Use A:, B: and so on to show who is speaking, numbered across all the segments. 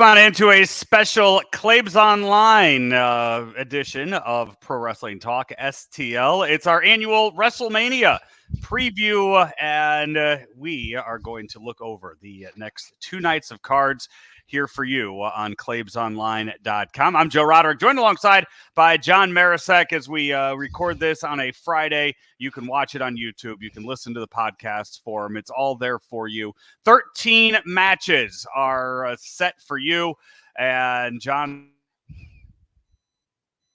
A: Welcome on into a special ClaibsOnline edition of Pro Wrestling Talk STL. It's our annual WrestleMania preview, and we are going to look over the next two nights of cards here for you on ClaibsOnline.com. I'm Joe Roderick, joined alongside by John Marecek as we record this on a Friday. You can watch it on YouTube. You can listen to the podcast form. It's all there for you. 13 matches are set for you. And John,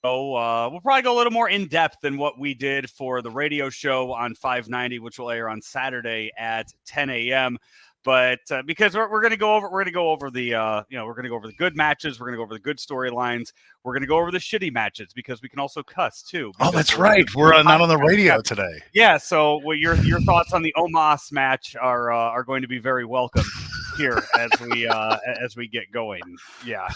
A: we'll probably go a little more in depth than what we did for the radio show on 590, which will air on Saturday at 10 a.m. But because we're going to go over the good matches, we're going to go over the good storylines, we're going to go over the shitty matches because we can also cuss too.
B: Oh, that's right. We're not on the radio today.
A: Yeah. So your thoughts on the Omos match are going to be very welcome here as we get going. Yeah.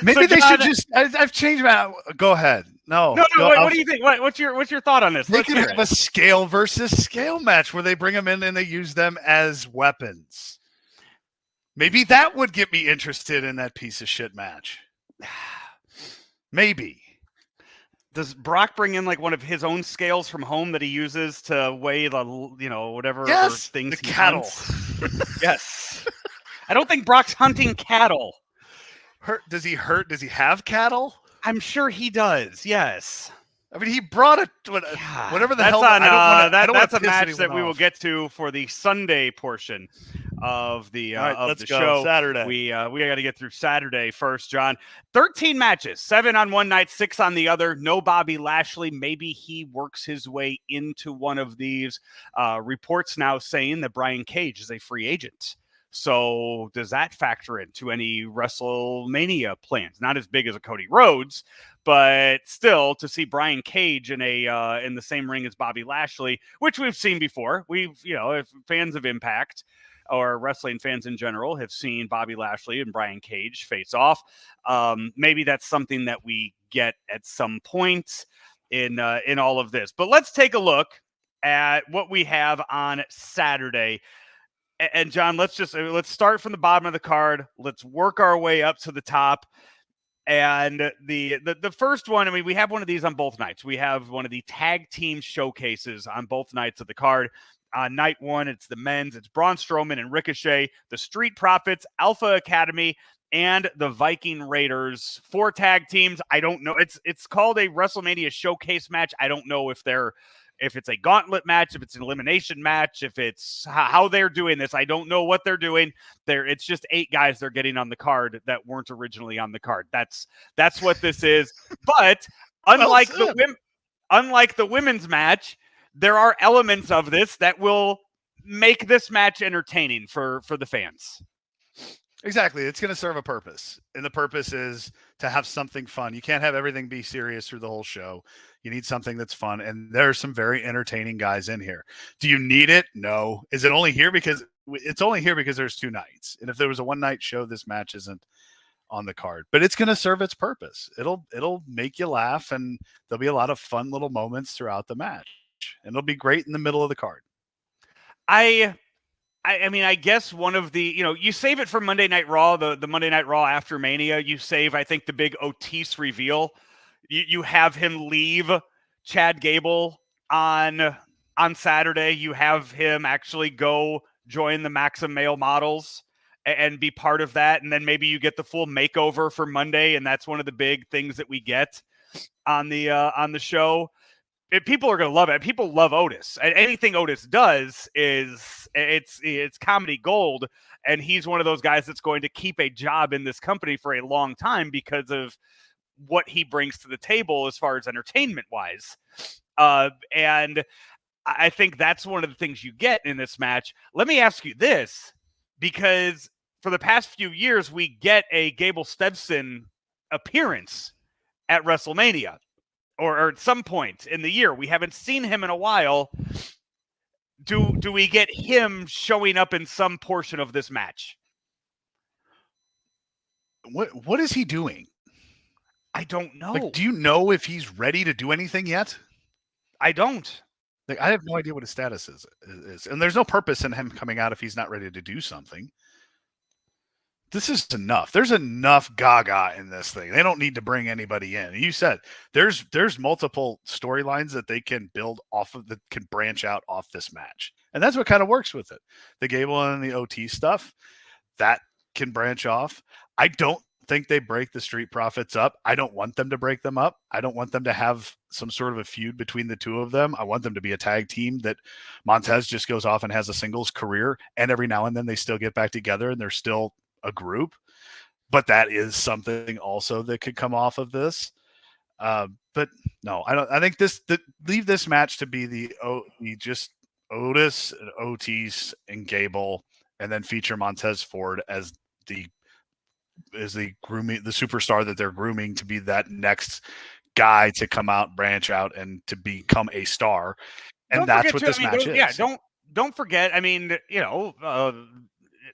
B: Maybe they should just. I've changed my. Go ahead. No.
A: What do you think? What's your thought on this?
B: They could have a scale versus scale match where they bring them in and they use them as weapons. Maybe that would get me interested in that piece of shit match. Maybe.
A: Does Brock bring in like one of his own scales from home that he uses to weigh the whatever things
B: the cattle?
A: Yes. I don't think Brock's hunting cattle.
B: Does he have cattle?
A: I'm sure he does. Yes.
B: I mean, he brought whatever the hell.
A: That's a match that we will get to for the Sunday portion of the show.
B: Saturday.
A: We got to get through Saturday first, John. 13 matches, 7 on one night, 6 on the other. No Bobby Lashley. Maybe he works his way into one of these. Reports now saying that Brian Cage is a free agent. So does that factor into any WrestleMania plans? Not as big as a Cody Rhodes, but still to see Brian Cage in the same ring as Bobby Lashley, which we've seen before. If fans of Impact or wrestling fans in general have seen Bobby Lashley and Brian Cage face off. Maybe that's something that we get at some point in all of this. But let's take a look at what we have on Saturday. And John, let's start from the bottom of the card. Let's work our way up to the top. And the first one, I mean, we have one of these on both nights. We have one of the tag team showcases on both nights of the card. On night one, it's the men's. It's Braun Strowman and Ricochet, the Street Profits, Alpha Academy, and the Viking Raiders. 4 tag teams. I don't know. It's called a WrestleMania showcase match. I don't know if it's a gauntlet match, if it's an elimination match, if it's how they're doing this. I don't know what they're doing. It's just 8 guys they're getting on the card that weren't originally on the card. That's what this is. But unlike the women's match, there are elements of this that will make this match entertaining for the fans.
B: Exactly. It's going to serve a purpose. And the purpose is to have something fun. You can't have everything be serious through the whole show. You need something that's fun. And there are some very entertaining guys in here. Do you need it? No. Is it only here because it's only here because there's 2 nights? And if there was a one-night show, this match isn't on the card. But it's going to serve its purpose. It'll make you laugh, and there'll be a lot of fun little moments throughout the match. And it'll be great in the middle of the card.
A: I mean, I guess one of the, you save it for Monday Night Raw, the Monday Night Raw after Mania. You save, I think, the big Otis reveal. You have him leave Chad Gable on Saturday. You have him actually go join the Maxim Male Models and be part of that. And then maybe you get the full makeover for Monday. And that's one of the big things that we get on the show. People are going to love it. People love Otis. And anything Otis does it's comedy gold. And he's one of those guys that's going to keep a job in this company for a long time because of what he brings to the table as far as entertainment wise. And I think that's one of the things you get in this match. Let me ask you this, because for the past few years, we get a Gable Steveson appearance at WrestleMania. Or at some point in the year. We haven't seen him in a while. Do we get him showing up in some portion of this match?
B: What is he doing?
A: I don't know.
B: Like, do you know if he's ready to do anything yet?
A: I don't.
B: Like, I have no idea what his status is. And there's no purpose in him coming out if he's not ready to do something. This is enough. There's enough gaga in this thing. They don't need to bring anybody in. You said there's multiple storylines that they can build off of, that can branch out off this match. And that's what kind of works with it. The Gable and the OT stuff, that can branch off. I don't think they break the Street Profits up. I don't want them to break them up. I don't want them to have some sort of a feud between the two of them. I want them to be a tag team that Montez just goes off and has a singles career, and every now and then they still get back together and they're still a group. But that is something also that could come off of this. But no, I don't. I think leave this match to be the just Otis and Otis and Gable, and then feature Montez Ford as the grooming, the superstar that they're grooming to be that next guy to come out, branch out, and to become a star. And that's what this match is.
A: Yeah, don't forget. I mean,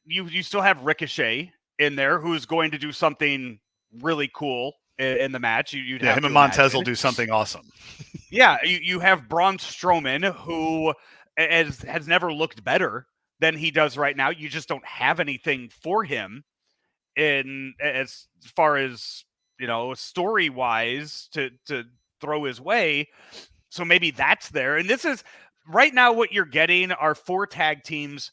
A: you still have Ricochet in there, who's going to do something really cool in the match. Him
B: and Montez will do something awesome.
A: Yeah, you have Braun Strowman, who has never looked better than he does right now. You just don't have anything for him in as far as story wise to throw his way. So maybe that's there. And this is right now what you're getting are 4 tag teams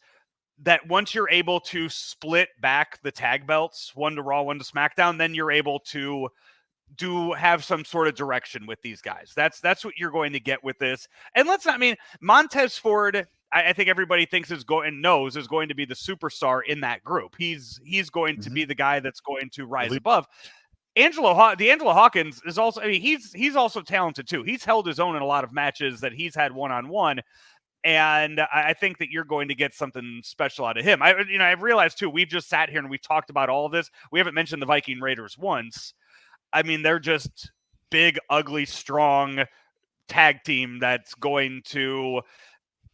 A: that once you're able to split back the tag belts, one to Raw, one to SmackDown, then you're able to have some sort of direction with these guys. That's what you're going to get with this. And Montez Ford, I think everybody thinks is going to be the superstar in that group. He's going to be the guy that's going to rise above. D'Angelo Hawkins is also, he's also talented too. He's held his own in a lot of matches that he's had one-on-one. And I think that you're going to get something special out of him. I've realized too, we've just sat here and we've talked about all of this. We haven't mentioned the Viking Raiders once. I mean, they're just big, ugly, strong tag team that's going to,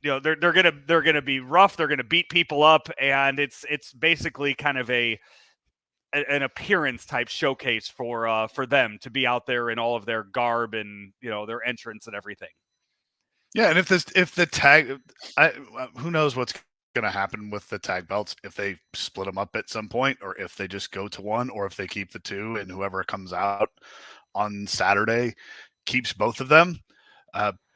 A: they're gonna be rough. They're gonna beat people up, and it's basically kind of an appearance type showcase for them to be out there in all of their garb and their entrance and everything.
B: Yeah, and who knows what's going to happen with the tag belts, if they split them up at some point, or if they just go to one, or if they keep the 2 and whoever comes out on Saturday keeps both of them.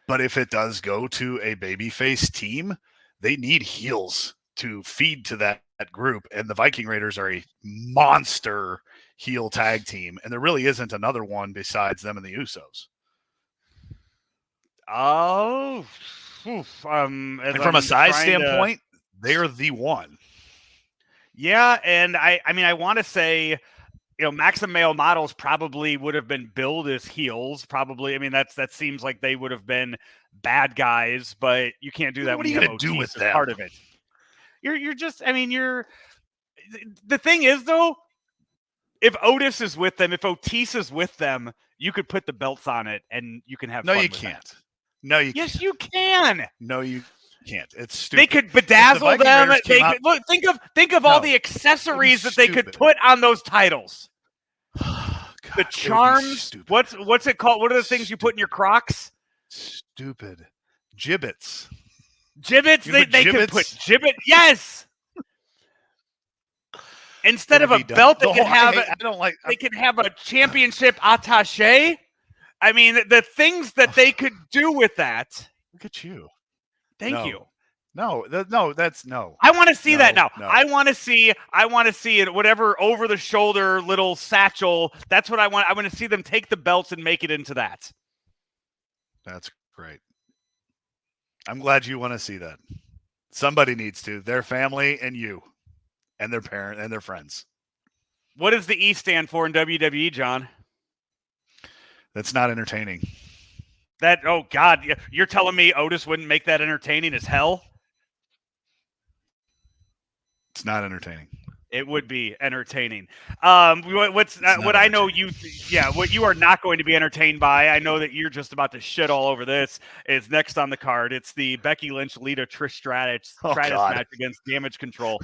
B: But if it does go to a babyface team, they need heels to feed to that group. And the Viking Raiders are a monster heel tag team. And there really isn't another one besides them and the Usos.
A: Oh,
B: and from a size standpoint, they're the one.
A: Yeah, and I want to say, Maxim Male Models probably would have been billed as heels. Probably, that seems like they would have been bad guys, but you can't do that.
B: What are you going to do with that?
A: Part of it. You're just. The thing is though, if Otis is with them, if Otis is with them, you could put the belts on it and you can have.
B: No,
A: fun
B: you
A: with
B: can't.
A: That.
B: No, you.
A: Yes,
B: can't.
A: you can.
B: No, you can't. It's stupid.
A: They could bedazzle them. They could look. Think of all the accessories that they could put on those titles.
B: God,
A: the charms. What's it called? What are the things you put in your Crocs?
B: Stupid gibbets.
A: Gibbets. They could put gibbet. Yes. Instead of a belt, they could have. They could have a championship attaché. The things that they could do with that.
B: Look at you.
A: Thank you.
B: No.
A: I want to see that now. No. I want to see it. Whatever over the shoulder little satchel. That's what I want. I want to see them take the belts and make it into that.
B: That's great. I'm glad you want to see that. Somebody needs to. Their family and you, and their parent and their friends.
A: What does the E stand for in WWE, John?
B: That's not entertaining.
A: Oh God, you're telling me Otis wouldn't make that entertaining as hell?
B: It's not entertaining.
A: It would be entertaining. What I know what you are not going to be entertained by, I know that you're just about to shit all over this, is next on the card. It's the Becky Lynch, Lita, Trish Stratus match against Damage Control.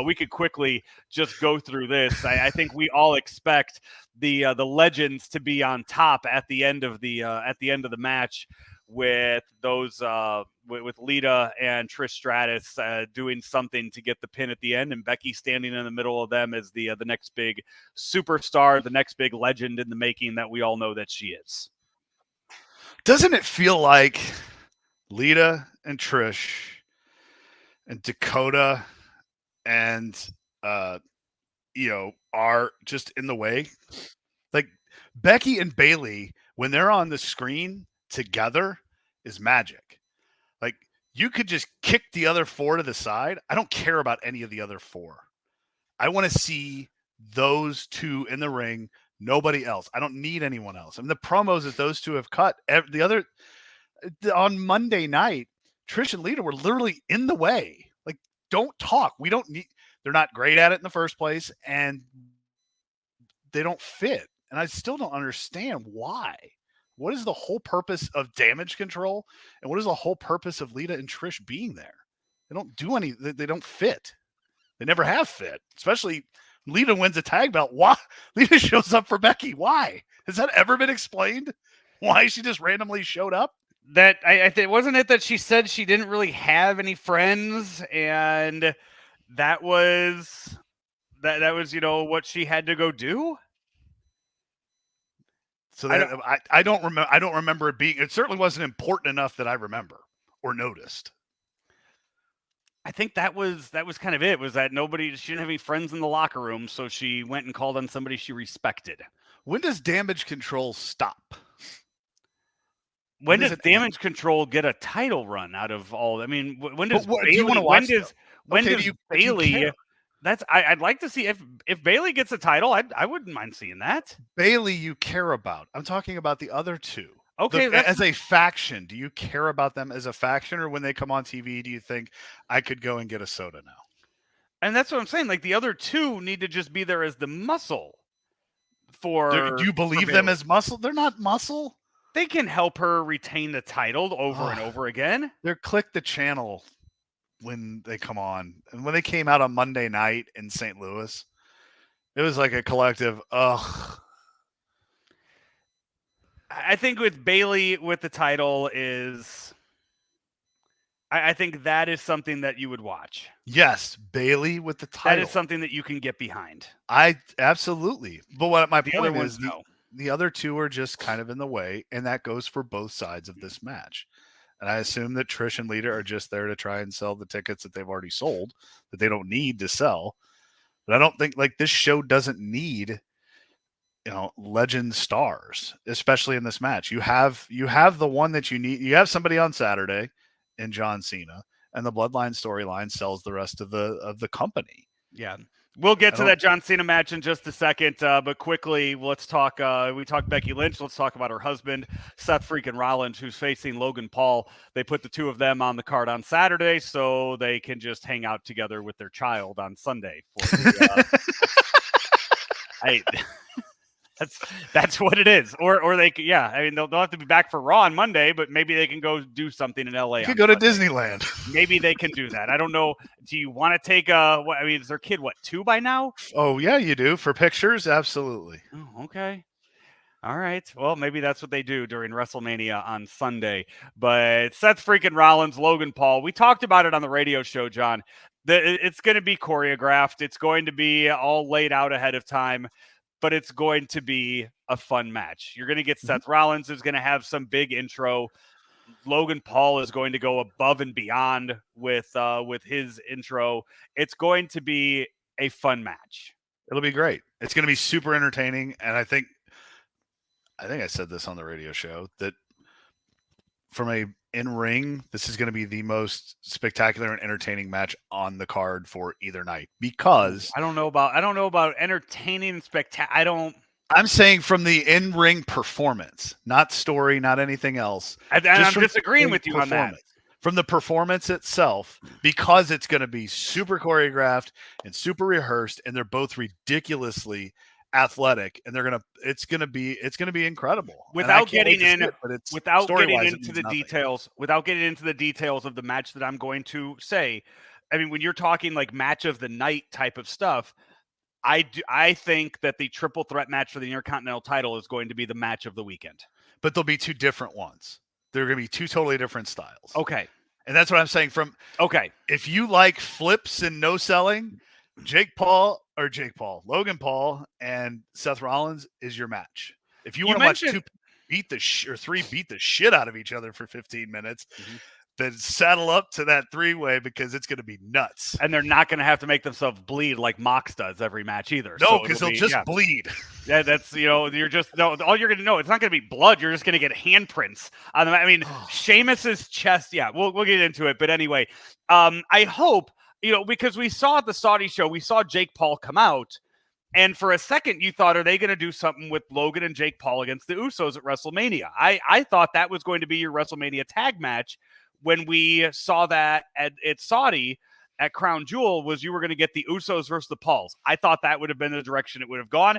A: We could quickly just go through this. I think we all expect the legends to be on top at the end of the match with those with Lita and Trish Stratus doing something to get the pin at the end, and Becky standing in the middle of them as the next big superstar, the next big legend in the making that we all know that she is.
B: Doesn't it feel like Lita and Trish and Dakota and Io are just in the way? Like Becky and Bayley, when they're on the screen together, is magic. Like you could just kick the other four to the side. I don't care about any of the other four. I want to see those two in the ring. Nobody else. I don't need anyone else. I mean, the promos that those two have cut, the other on Monday night, Trish and Lita were literally in the way. Like, don't talk. We don't need. They're not great at it in the first place, and they don't fit. And I still don't understand why. What is the whole purpose of Damage Control? And what is the whole purpose of Lita and Trish being there? They don't do any, they don't fit. They never have fit, especially Lita wins a tag belt. Why? Lita shows up for Becky. Why? Has that ever been explained? Why she just randomly showed up?
A: That I think wasn't it that she said she didn't really have any friends, and that was what she had to go do.
B: So that, I don't remember. I don't remember it being. It certainly wasn't important enough that I remember or noticed.
A: I think that was kind of it. Was that she didn't have any friends in the locker room, so she went and called on somebody she respected.
B: When does Damage Control stop?
A: When does Damage Control get a title run out of all? I mean, when does Bayley? When does Bayley? I'd like to see if Bayley gets a title. I wouldn't mind seeing that.
B: Bayley, you care about. I'm talking about the other two.
A: Okay,
B: as a faction, do you care about them as a faction, or when they come on TV, do you think I could go and get a soda now?
A: And that's what I'm saying. Like the other two need to just be there as the muscle.
B: Do you believe them as muscle? They're not muscle.
A: They can help her retain the title over and over again.
B: They're click the channel when they come on. And when they came out on Monday night in St. Louis, it was like a collective, ugh.
A: I think with Bayley with the title is, I think that is something that you would watch.
B: Yes, Bayley with the title.
A: That is something that you can get behind.
B: I absolutely. But what my
A: point is,
B: the other two are just kind of in the way, and that goes for both sides of this match. And I assume that Trish and Lita are just there to try and sell the tickets that they've already sold, that they don't need to sell. But I don't think this show doesn't need, legend stars, especially in this match. You have the one that you need. You have somebody on Saturday in John Cena, and the Bloodline storyline sells the rest of the company.
A: Yeah. We'll get to that John Cena match in just a second, but quickly, let's talk. We talked Becky Lynch. Let's talk about her husband, Seth freaking Rollins, who's facing Logan Paul. They put the two of them on the card on Saturday so they can just hang out together with their child on Sunday. For that's what it is. Or they, I mean, they'll have to be back for Raw on Monday, but maybe they can go do something in LA.
B: You could go to Disneyland.
A: Maybe they can do that. I don't know. Do you want to take is their kid, 2 by now?
B: Oh yeah, you do. For pictures. Absolutely.
A: Oh, okay. All right. Well, maybe that's what they do during WrestleMania on Sunday. But Seth freaking Rollins, Logan Paul, we talked about it on the radio show, John. It's going to be choreographed. It's going to be all laid out ahead of time. But it's going to be a fun match. You're going to get Seth Rollins is going to have some big intro. Logan Paul is going to go above and beyond with his intro. It's going to be a fun match.
B: It'll be great. It's going to be super entertaining. And I think I said this on the radio show that from a in-ring, this is going to be the most spectacular and entertaining match on the card for either night, because
A: I don't know about entertaining and spectacular.
B: I'm saying from the in-ring performance, not story, not anything else.
A: And I'm disagreeing with you on that.
B: From the performance itself, because it's going to be super choreographed and super rehearsed, and they're both ridiculously athletic, and it's going to be incredible.
A: Without getting into the details of the match that I'm going to say, I mean, when you're talking like match of the night type of stuff, I think that the triple threat match for the Intercontinental title is going to be the match of the weekend.
B: But there'll be two different ones. They're going to be two totally different styles.
A: Okay.
B: And that's what I'm saying. If you like flips and no selling, Logan Paul and Seth Rollins is your match. If you want to watch two beat the shit out of each other for 15 minutes, then saddle up to that three-way because it's going to be nuts.
A: And they're not going to have to make themselves bleed like Mox does every match either.
B: No, because they'll just bleed.
A: Yeah, that's, all you're going to know. It's not going to be blood. You're just going to get handprints on them. I mean, Sheamus's chest. Yeah, we'll get into it. But anyway, I hope, because we saw at the Saudi show, we saw Jake Paul come out. And for a second, you thought, are they going to do something with Logan and Jake Paul against the Usos at WrestleMania? I thought that was going to be your WrestleMania tag match when we saw that at Saudi at Crown Jewel, was you were going to get the Usos versus the Pauls. I thought that would have been the direction it would have gone.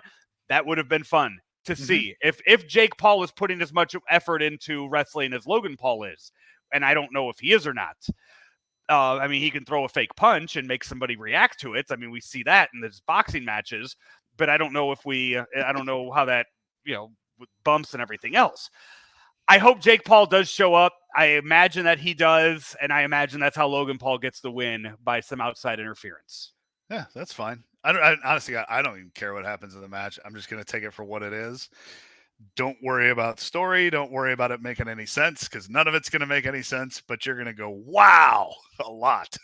A: That would have been fun to see. If Jake Paul is putting as much effort into wrestling as Logan Paul is, and I don't know if he is or not. I mean, he can throw a fake punch and make somebody react to it. I mean, we see that in these boxing matches, but I don't know if I don't know how that, with bumps and everything else. I hope Jake Paul does show up. I imagine that he does, and I imagine that's how Logan Paul gets the win by some outside interference.
B: Yeah, that's fine. Honestly, I don't even care what happens in the match. I'm just going to take it for what it is. Don't worry about story. Don't worry about it making any sense, because none of it's going to make any sense, but you're going to go, wow, a lot.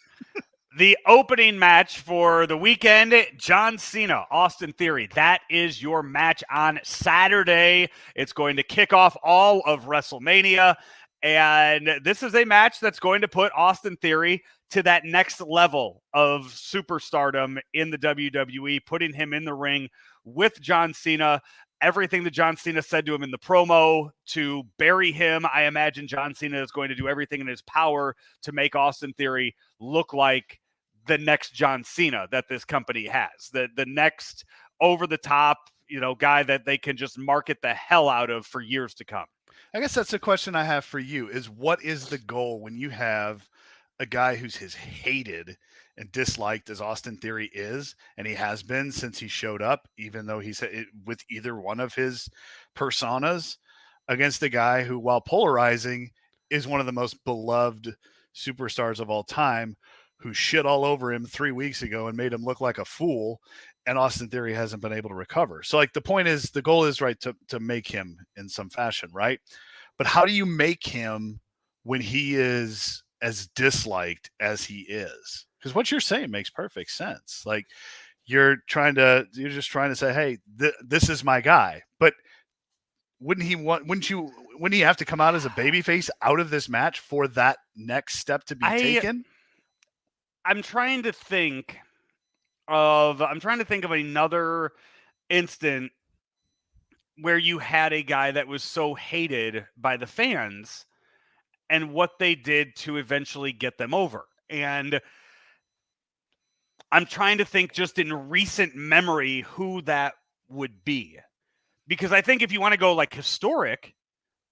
A: The opening match for the weekend, John Cena, Austin Theory. That is your match on Saturday. It's going to kick off all of WrestleMania. And this is a match that's going to put Austin Theory to that next level of superstardom in the WWE, putting him in the ring with John Cena. Everything that John Cena said to him in the promo to bury him, I imagine John Cena is going to do everything in his power to make Austin Theory look like the next John Cena that this company has, the next over-the-top, guy that they can just market the hell out of for years to come.
B: I guess that's the question I have for you is, what is the goal when you have a guy who's as hated and disliked as Austin Theory is, and he has been since he showed up, even though he's with either one of his personas, against a guy who, while polarizing, is one of the most beloved superstars of all time, who shit all over him 3 weeks ago and made him look like a fool, and Austin Theory hasn't been able to recover. So, the point is, the goal is, right, to make him in some fashion, right? But how do you make him when he is as disliked as he is? Because what you're saying makes perfect sense. You're just trying to say, hey, this is my guy. But wouldn't he have to come out as a babyface out of this match for that next step to be taken?
A: I'm trying to think of another instant where you had a guy that was so hated by the fans and what they did to eventually get them over. And I'm trying to think just in recent memory who that would be. Because I think if you want to go historic,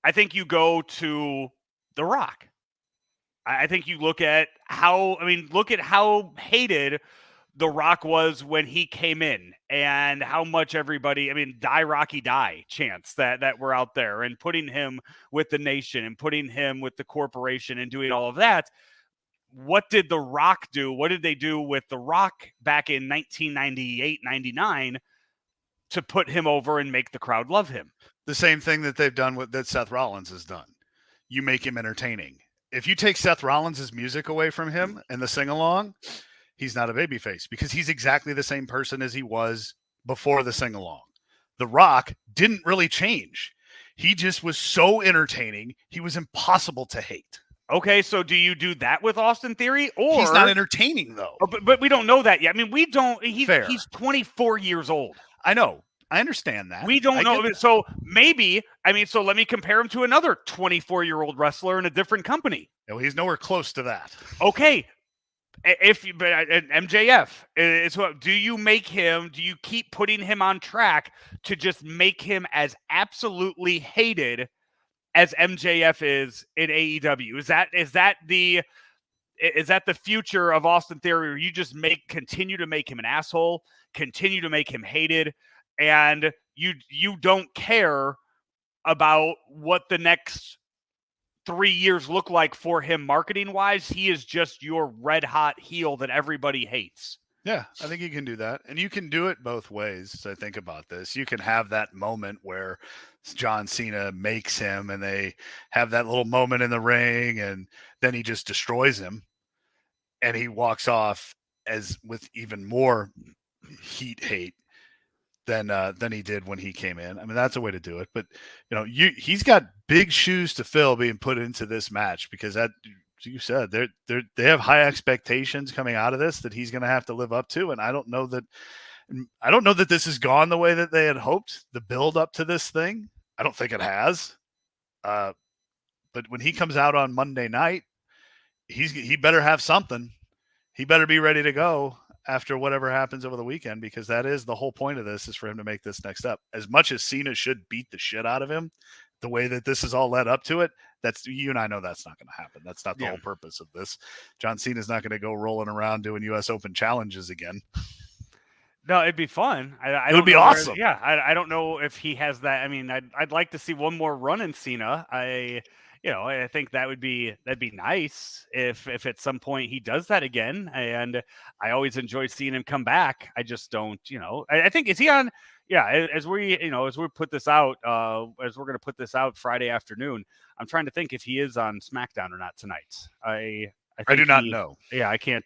A: I think you go to The Rock. I think you look at how hated The Rock was when he came in, and how much everybody, die Rocky die chants that were out there, and putting him with the nation and putting him with the corporation and doing all of that. What did The Rock do? What did they do with The Rock back in 1998, 99 to put him over and make the crowd love him?
B: The same thing that they've done that Seth Rollins has done. You make him entertaining. If you take Seth Rollins' music away from him and the sing-along, he's not a babyface, because he's exactly the same person as he was before the sing-along. The Rock didn't really change. He just was so entertaining, he was impossible to hate.
A: Okay, so do you do that with Austin Theory? Or
B: he's not entertaining, though.
A: But we don't know that yet. We don't. He's 24 years old.
B: I know. I understand that.
A: We don't know. So maybe, so let me compare him to another 24-year-old wrestler in a different company.
B: No, he's nowhere close to that.
A: Okay. MJF is what, do you keep putting him on track to just make him as absolutely hated as MJF is in AEW? Is that the future of Austin Theory, where you just continue to make him an asshole, continue to make him hated, and you don't care about what the next 3 years look like for him marketing wise. He is just your red hot heel that everybody hates.
B: Yeah, I think you can do that. And you can do it both ways. As I think about this, you can have that moment where John Cena makes him and they have that little moment in the ring and then he just destroys him and he walks off as with even more hate than he did when he came in. I mean, that's a way to do it. But he's got big shoes to fill being put into this match because that you said they have high expectations coming out of this that he's going to have to live up to. And I don't know that this has gone the way that they had hoped. The build up to this thing, I don't think it has. But when he comes out on Monday night, he better have something. He better be ready to go after whatever happens over the weekend, because that is the whole point of this, is for him to make this next step. As much as Cena should beat the shit out of him, the way that this is all led up to it, that's, you and I know that's not going to happen. That's not the whole purpose of this. John Cena's not going to go rolling around doing U.S. Open challenges again.
A: No, it'd be fun.
B: It would be awesome.
A: I don't know if he has that. I mean, I'd like to see one more run in Cena. I think that'd be nice if at some point he does that again. And I always enjoy seeing him come back. I just don't, I think, is he on? Yeah. As we put this out, as we're going to put this out Friday afternoon, I'm trying to think if he is on SmackDown or not tonight. I
B: do not know.
A: Yeah, I can't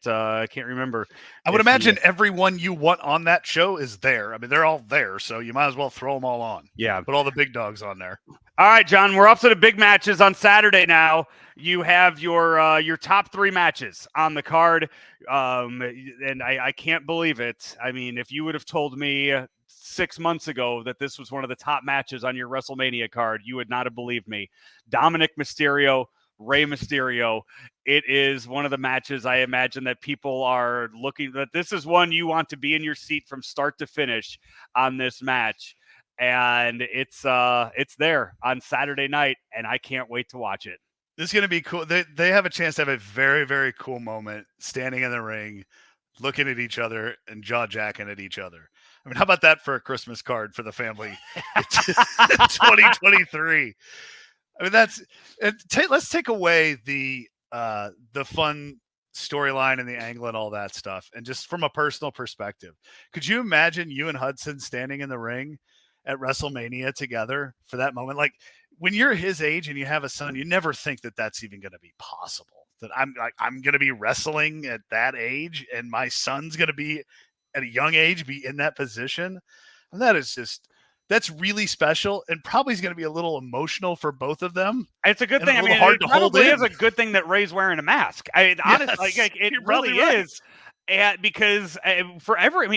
A: remember.
B: I would imagine everyone you want on that show is there. I mean, they're all there, so you might as well throw them all on.
A: Yeah.
B: Put all the big dogs on there.
A: All right, John, we're up to the big matches on Saturday now. You have your top 3 matches on the card, and I can't believe it. I mean, if you would have told me 6 months ago that this was one of the top matches on your WrestleMania card, you would not have believed me. Dominic Mysterio, Rey Mysterio. It is one of the matches I imagine that people are looking at. This is one you want to be in your seat from start to finish on this match. And it's there on Saturday night, and I can't wait to watch it.
B: This is going to be cool. They have a chance to have a very, very cool moment standing in the ring, looking at each other and jaw-jacking at each other. I mean, how about that for a Christmas card for the family? 2023. I mean, let's take away the fun storyline and the angle and all that stuff. And just from a personal perspective, could you imagine you and Hudson standing in the ring at WrestleMania together for that moment? Like, when you're his age and you have a son, you never think that that's even going to be possible. That I'm going to be wrestling at that age and my son's going to be at a young age, be in that position. And that's really special, and probably is going to be a little emotional for both of them.
A: It's a good thing. I mean, it probably is a good thing that Ray's wearing a mask. Honestly, it really is. And because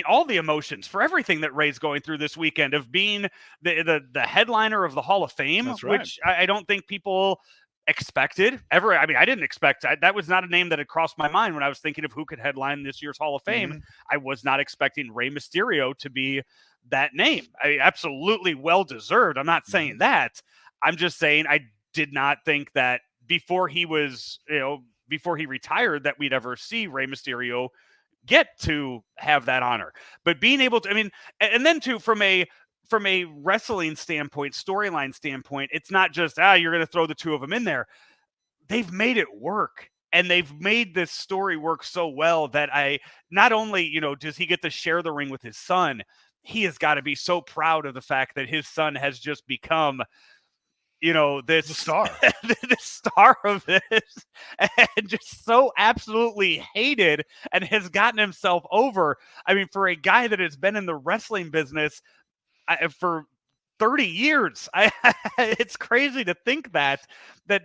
A: all the emotions for everything that Ray's going through this weekend of being the headliner of the Hall of Fame, which I don't think people expected ever. I mean, I didn't expect that was not a name that had crossed my mind when I was thinking of who could headline this year's Hall of Fame. Mm-hmm. I was not expecting Rey Mysterio to be that name. Absolutely well deserved. I'm not saying that. I'm just saying I did not think that before he retired that we'd ever see Rey Mysterio get to have that honor. But being able to, and then too, from a wrestling standpoint, storyline standpoint, it's not just, you're going to throw the two of them in there. They've made it work. And they've made this story work so well that not only, does he get to share the ring with his son, he has got to be so proud of the fact that his son has just become, this
B: star,
A: the star of this, and just so absolutely hated and has gotten himself over. I mean, for a guy that has been in the wrestling business for 30 years, it's crazy to think that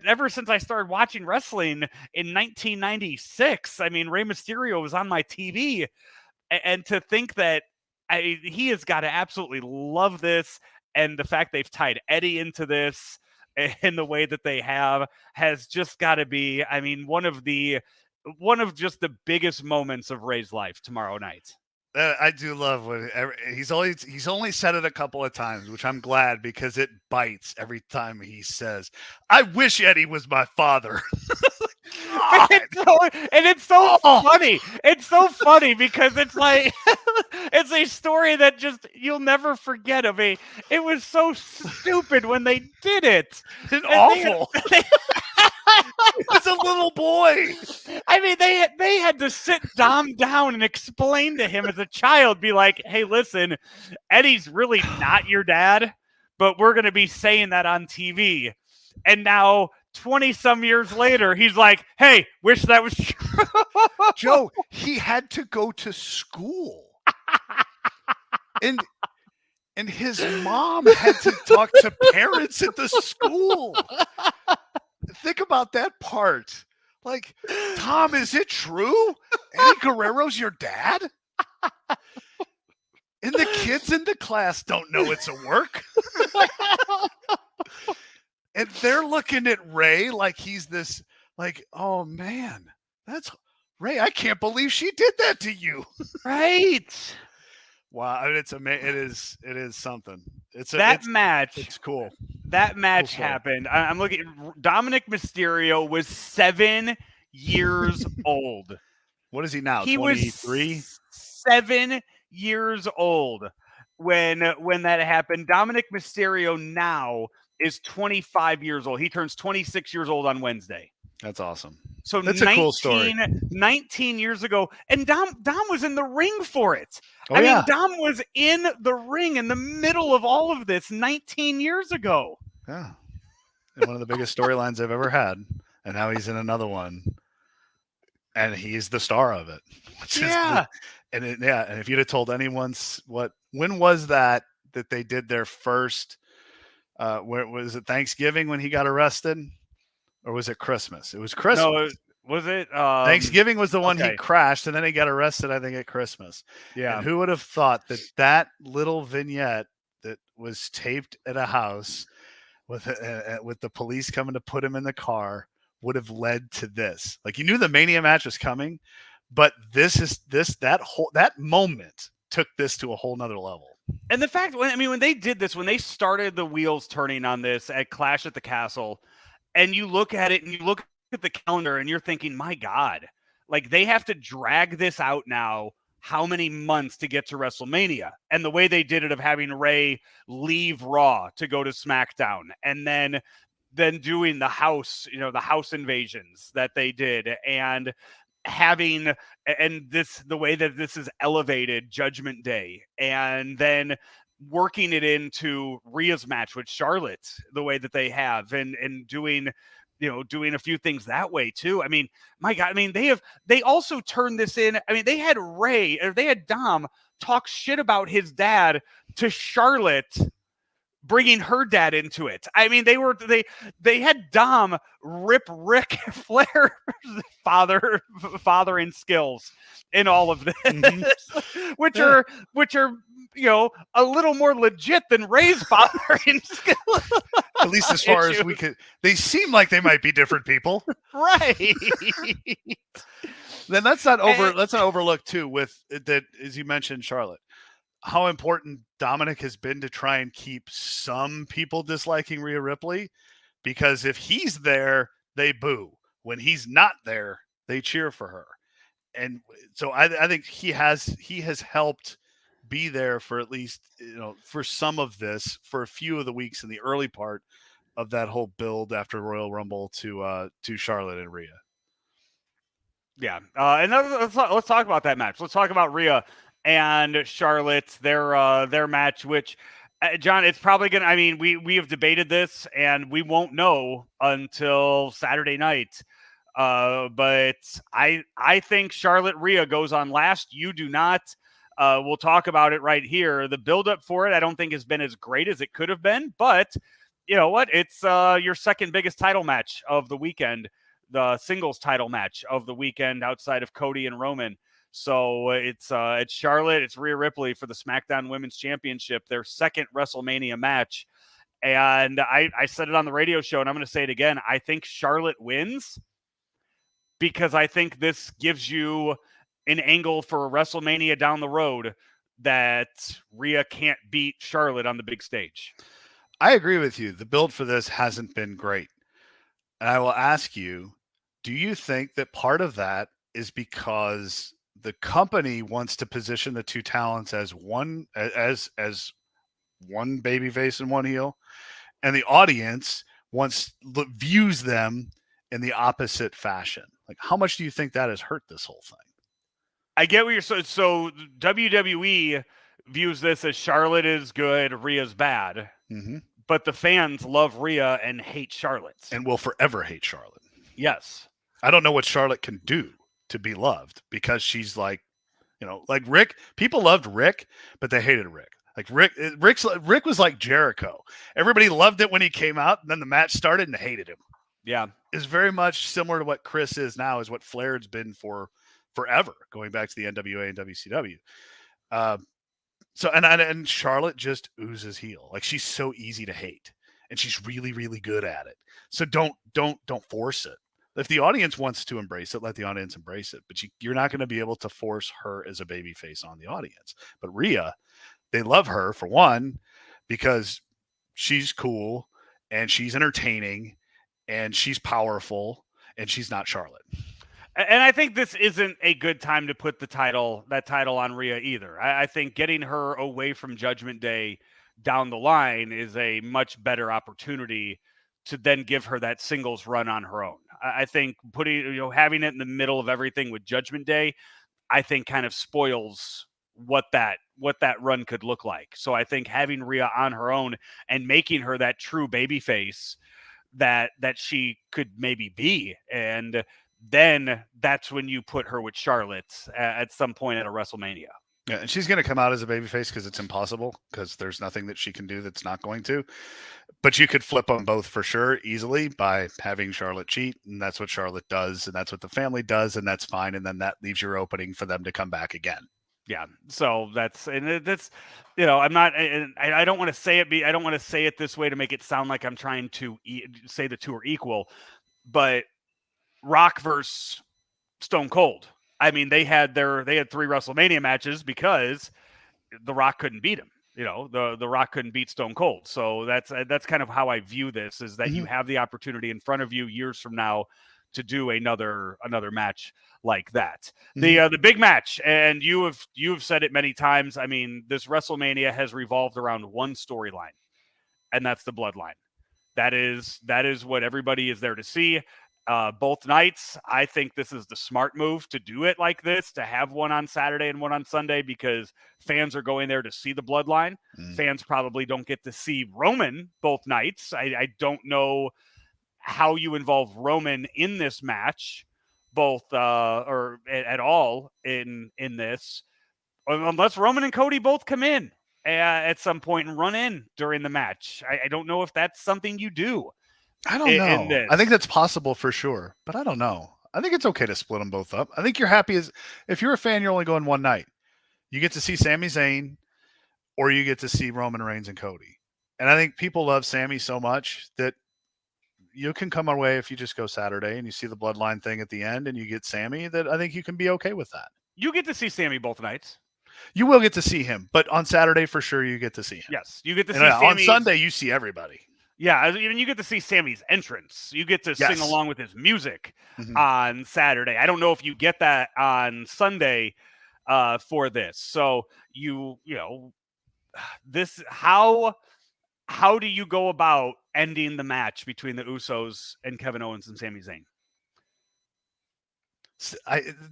A: ever since I started watching wrestling in 1996, Rey Mysterio was on my TV, and to think that he has got to absolutely love this, and the fact they've tied Eddie into this in the way that they has just got to be, one of just the biggest moments of Ray's life tomorrow night.
B: I do love when he's only said it a couple of times, which I'm glad, because it bites every time he says, "I wish Eddie was my father."
A: It's so funny. It's so funny because it's like it's a story that just you'll never forget. It was so stupid when they did it.
B: It's awful. It's a little boy.
A: I mean, they had to sit Dom down and explain to him as a child, be like, "Hey, listen, Eddie's really not your dad, but we're going to be saying that on TV." And now 20 some years later, he's like, "Hey, wish that was true."
B: Joe, he had to go to school. And his mom had to talk to parents at the school. Think about that part. Like, Tom, is it true? Eddie Guerrero's your dad? And the kids in the class don't know it's a work. And they're looking at Ray like he's this, like, oh man, that's Ray. I can't believe she did that to you.
A: Right.
B: Wow, it's amazing. It is something.
A: Match.
B: It's cool.
A: That match happened. I'm looking. Dominic Mysterio was 7 years old.
B: What is he now?
A: He
B: 23?
A: was 7 years old when that happened. Dominic Mysterio now is 25 years old. He turns 26 years old on Wednesday.
B: That's awesome.
A: So
B: that's a cool story.
A: 19 years ago, and Dom was in the ring for it.
B: Oh,
A: I mean, Dom was in the ring in the middle of all of this 19 years ago.
B: Yeah, and one of the biggest storylines I've ever had, and now he's in another one, and he's the star of it. And if you'd have told anyone when was that they did their first, where was it, Thanksgiving when he got arrested? Or was it Christmas? It was Christmas.
A: No, was it?
B: Thanksgiving was the one he crashed, and then he got arrested, I think, at Christmas.
A: Yeah.
B: And who would have thought that little vignette that was taped at a house with the police coming to put him in the car would have led to this? Like, you knew the Mania match was coming, but that moment took this to a whole nother level.
A: And the fact, when they did this, when they started the wheels turning on this at Clash at the Castle, and you look at it and you look at the calendar and you're thinking, my God, like, they have to drag this out now how many months to get to WrestleMania? And the way they did it of having Ray leave Raw to go to SmackDown, and then doing the house invasions that they did, and having, and the way that this is elevated Judgment Day, and then working it into Rhea's match with Charlotte the way that they have, and doing a few things that way too. I mean, my God, they also turned this in. I mean, they had Dom talk shit about his dad to Charlotte, bringing her dad into it. I mean, they had Dom rip Ric Flair's fathering skills in all of this, which are a little more legit than Ray's fathering skills.
B: At least as far as we could, they seem like they might be different people,
A: right?
B: Then let's not overlook too, with that, as you mentioned, Charlotte, how important Dominic has been to try and keep some people disliking Rhea Ripley, because if he's there, they boo. When he's not there, they cheer for her. And so I think he has helped be there for at least, for some of this, for a few of the weeks in the early part of that whole build after Royal Rumble to Charlotte and Rhea.
A: Yeah. And let's talk about that match. Let's talk about Rhea and Charlotte, their match, which, John, it's probably going to, we have debated this and we won't know until Saturday night. But I think Charlotte Rhea goes on last. You do not. We'll talk about it right here. The buildup for it, I don't think, has been as great as it could have been. But you know what? It's your second biggest title match of the weekend, the singles title match of the weekend outside of Cody and Roman. So it's Charlotte, it's Rhea Ripley for the SmackDown Women's Championship, their second WrestleMania match. And I said it on the radio show, and I'm going to say it again. I think Charlotte wins, because I think this gives you an angle for a WrestleMania down the road that Rhea can't beat Charlotte on the big stage.
B: I agree with you. The build for this hasn't been great. And I will ask you, do you think that part of that is because the company wants to position the two talents as one babyface and one heel, and the audience views them in the opposite fashion. Like, how much do you think that has hurt this whole thing?
A: I get what you're saying. So WWE views this as Charlotte is good, Rhea's bad.
B: Mm-hmm.
A: But the fans love Rhea and hate Charlotte.
B: And will forever hate Charlotte.
A: Yes.
B: I don't know what Charlotte can do to be loved because she's like, like Rick. People loved Rick, but they hated Rick. Like Rick was like Jericho. Everybody loved it when he came out, and then the match started and hated him.
A: Yeah.
B: It's very much similar to what Chris is now, is what Flair's been for forever, going back to the NWA and WCW. And Charlotte just oozes heel. Like, she's so easy to hate, and she's really, really good at it. So don't force it. If the audience wants to embrace it, let the audience embrace it. But you're not going to be able to force her as a babyface on the audience. But Rhea, they love her, for one, because she's cool and she's entertaining and she's powerful and she's not Charlotte.
A: And I think this isn't a good time to put that title on Rhea either. I think getting her away from Judgment Day down the line is a much better opportunity to then give her that singles run on her own. I think having it in the middle of everything with Judgment Day, I think kind of spoils what that run could look like. So I think having Rhea on her own and making her that true babyface that she could maybe be, and then that's when you put her with Charlotte at some point at a WrestleMania.
B: Yeah, and she's going to come out as a babyface because it's impossible, because there's nothing that she can do that's not going to. But you could flip them both for sure easily by having Charlotte cheat, and that's what Charlotte does, and that's what the family does, and that's fine. And then that leaves your opening for them to come back again.
A: Yeah. So that's I'm not, and I don't want to say it. I don't want to say it this way to make it sound like I'm trying to say the two are equal, but Rock versus Stone Cold. I mean, they had 3 WrestleMania matches because The Rock couldn't beat him. The Rock couldn't beat Stone Cold. So that's kind of how I view this, is that
B: Mm-hmm.
A: you have the opportunity in front of you years from now to do another match like that. Mm-hmm. The big match, and you have said it many times. I mean, this WrestleMania has revolved around one storyline, and that's the bloodline. That is what everybody is there to see. Both nights, I think this is the smart move to do it like this, to have one on Saturday and one on Sunday, because fans are going there to see the bloodline. Fans probably don't get to see Roman both nights. I don't know how you involve Roman in this match, both or at all in this, unless Roman and Cody both come in at some point and run in during the match. I don't know if that's something you do.
B: I don't know. I think that's possible for sure, but I don't know. I think it's okay to split them both up. I think you're happy if you're a fan, you're only going one night. You get to see Sami Zayn, or you get to see Roman Reigns and Cody. And I think people love Sami so much that you can come away, if you just go Saturday and you see the bloodline thing at the end and you get Sami, that I think you can be okay with that.
A: You get to see Sami both nights.
B: You will get to see him, but on Saturday for sure you get to see him.
A: Yes, you get to see
B: Sami. On Sunday you see everybody.
A: Yeah, and you get to see Sami's entrance. You get to sing along with his music on Saturday. I don't know if you get that on Sunday for this. So this how do you go about ending the match between the Usos and Kevin Owens and Sami Zayn?